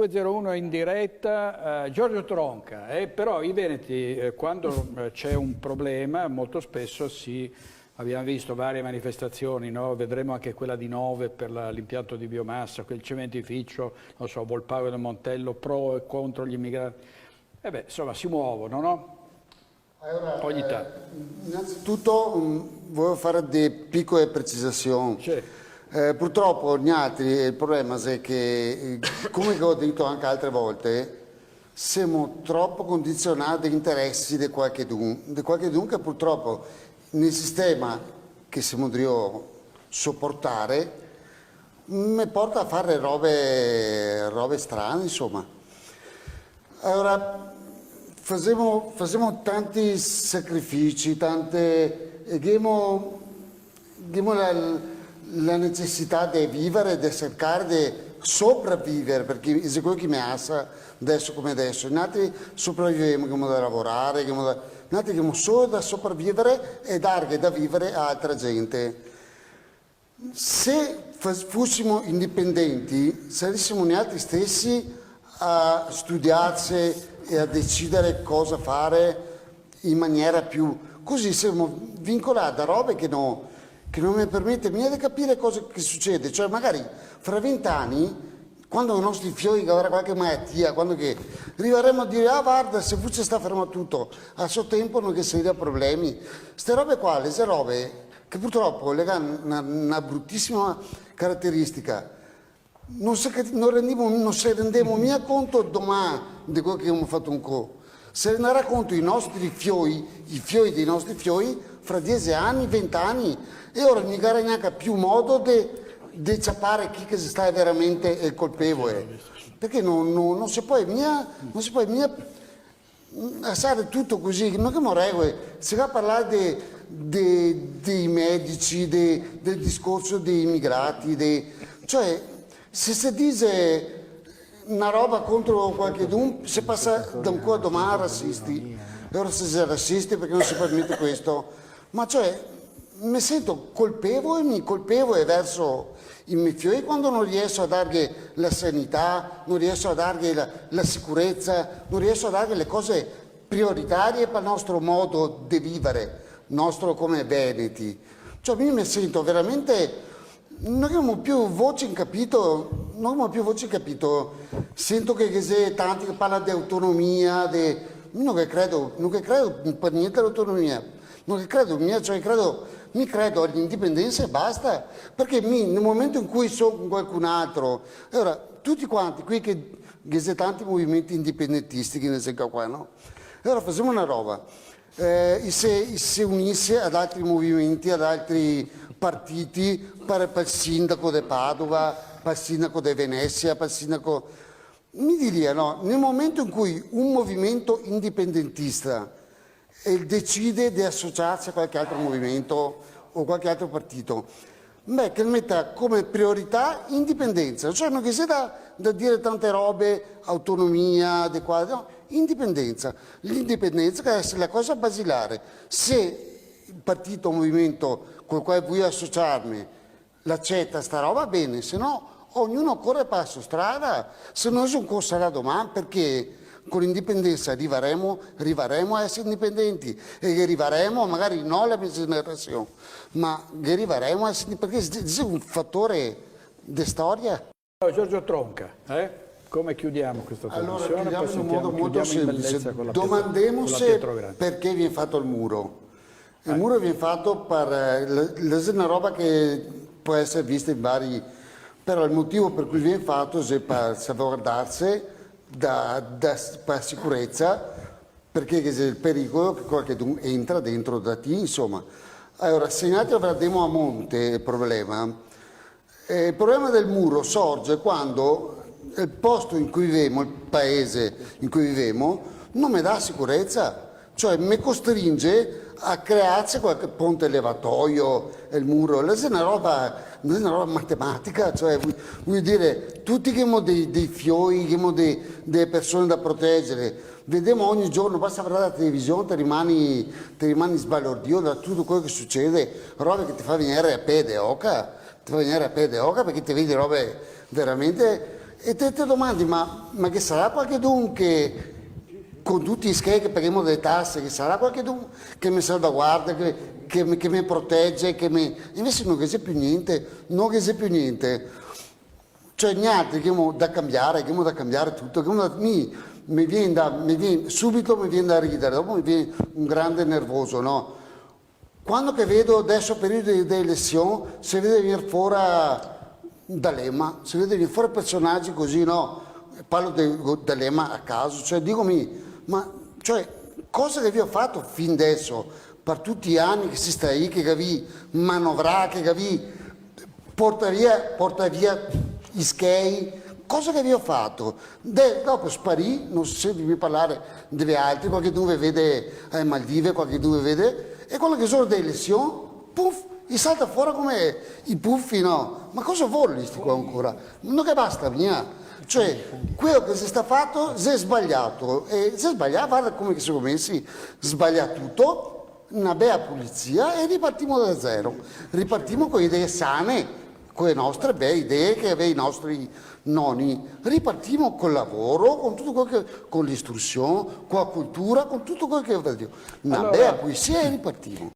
0201 in diretta, Giorgio Tronca, però i veneti quando c'è un problema molto spesso abbiamo visto varie manifestazioni, no? Vedremo anche quella di Nove per l'impianto di biomassa, quel cementificio, non so, Volpago del Montello, pro e contro gli immigrati, insomma si muovono, no? Allora, Ogni tanto. Innanzitutto volevo fare delle piccole precisazioni. Sì. Purtroppo gli altri, il problema è che, come ho detto anche altre volte, siamo troppo condizionati agli interessi di qualcuno che purtroppo nel sistema che siamo dobbiamo sopportare mi porta a fare robe strane, insomma. Allora, facciamo tanti sacrifici, abbiamo la necessità di vivere, di cercare di sopravvivere, perché è quello che mi assa adesso come adesso. Noi sopravviviamo, abbiamo da lavorare, noi abbiamo solo da sopravvivere e dare da vivere a altra gente. Se fossimo indipendenti, saremmo noi altri stessi a studiarci e a decidere cosa fare in maniera più... Così siamo vincolati a robe che non mi permette di capire cosa che succede. Cioè magari fra 20 anni, quando i nostri figli avranno qualche malattia, quando che arriveremo a dire guarda, se fosse sta fermo tutto, a suo tempo non che si ha problemi. Queste robe qua, queste robe che purtroppo hanno una bruttissima caratteristica. Non si rendiamo mica conto domani di quello che abbiamo fatto un co'. Si renderà conto i nostri figli, i figli dei nostri figli, fra 10 anni, 20 anni, e ora non c'è neanche più modo di ciappare chi che sta veramente il colpevole. Perché non si può mica lasciare tutto così, non che regole. Si va a parlare dei medici, del discorso dei immigrati, cioè se si dice una roba contro qualcuno, si passa da un po' a domani razzisti. E ora si è razzisti perché non si permette questo. Ma cioè, mi sento colpevole verso i miei figli quando non riesco a dargli la sanità, non riesco a dargli la sicurezza, non riesco a dargli le cose prioritarie per il nostro modo di vivere, nostro come veneti. Cioè, io mi sento veramente... Non abbiamo più voce in capito, sento che tanti che parlano di autonomia, non che credo per niente all'autonomia, mi credo all'indipendenza e basta, perché nel momento in cui sono con qualcun altro, allora tutti quanti qui che sono tanti movimenti indipendentisti che ne sentono qua, no? Allora facciamo una roba, se unisse ad altri movimenti, ad altri partiti, per il sindaco di Padova, per il sindaco di Venezia, per il sindaco... Mi diria, no, nel momento in cui un movimento indipendentista decide di associarsi a qualche altro movimento o qualche altro partito, che metta come priorità indipendenza, cioè non che sia da dire tante robe, autonomia, no, indipendenza. L'indipendenza deve essere la cosa basilare. Se il partito o movimento con il quale voglio associarmi l'accetta sta roba, bene, se no ognuno corre per la sua strada, se no sono corsa da domani, perché con l'indipendenza arriveremo a essere indipendenti e arriveremo, magari non alla mia generazione, ma arriveremo a essere indipendenti, perché è un fattore di storia. Giorgio Tronca, come chiudiamo questa trasmissione? Allora, chiudiamo in un modo molto semplice. Domandiamoci perché viene fatto il muro. Il muro viene fatto per una roba che può essere vista in vari... Però il motivo per cui viene fatto è per salvaguardarsi per sicurezza, perché c'è il pericolo che qualcuno entra dentro da te, insomma. Allora, se noi avremo a monte il problema del muro sorge quando il posto in cui viviamo, il paese in cui viviamo, non mi dà sicurezza, cioè mi costringe a crearsi qualche ponte levatoio, il muro, è una roba matematica, cioè vuol dire tutti che abbiamo dei fiori, che abbiamo delle persone da proteggere, vediamo ogni giorno, basta guardare la televisione, ti rimani sbalordito da tutto quello che succede, roba che ti fa venire a pede oca, perché ti vedi robe veramente E te domandi, ma che sarà qualche che con tutti i schemi che paghiamo delle tasse, che sarà qualche che mi salvaguarda, che mi protegge, invece non c'è più niente, non c'è più niente. Cioè niente che da cambiare tutto, subito mi viene da ridere, dopo mi viene un grande nervoso, no? Quando che vedo adesso periodo di elezioni, si vede venire fuori D'Alema, si vede venire fuori personaggi così, no? Parlo di D'Alema a caso, cioè ma cioè, cosa che vi ho fatto fin adesso, per tutti gli anni che si sta lì, che vi manovra, che vi porta via gli schei, cosa che vi ho fatto? Dopo sparì, non si sente più parlare delle altre, qualche dove vede ai Maldive, qualche dove vede, e quello che sono delle elezioni, puff, gli salta fuori come i puffi, no? Ma cosa vuole sti qua ancora? Non che basta, mia. Cioè, quello che si sta fatto si è sbagliato, e se sbagliava, guarda come si è messi, sbaglia tutto, una bella pulizia e ripartiamo da zero, ripartiamo con idee sane, con le nostre belle idee che avevano i nostri nonni, ripartiamo col lavoro, con tutto quello con l'istruzione, con la cultura, con tutto quello che voglio dire, una bella poesia e ripartiamo.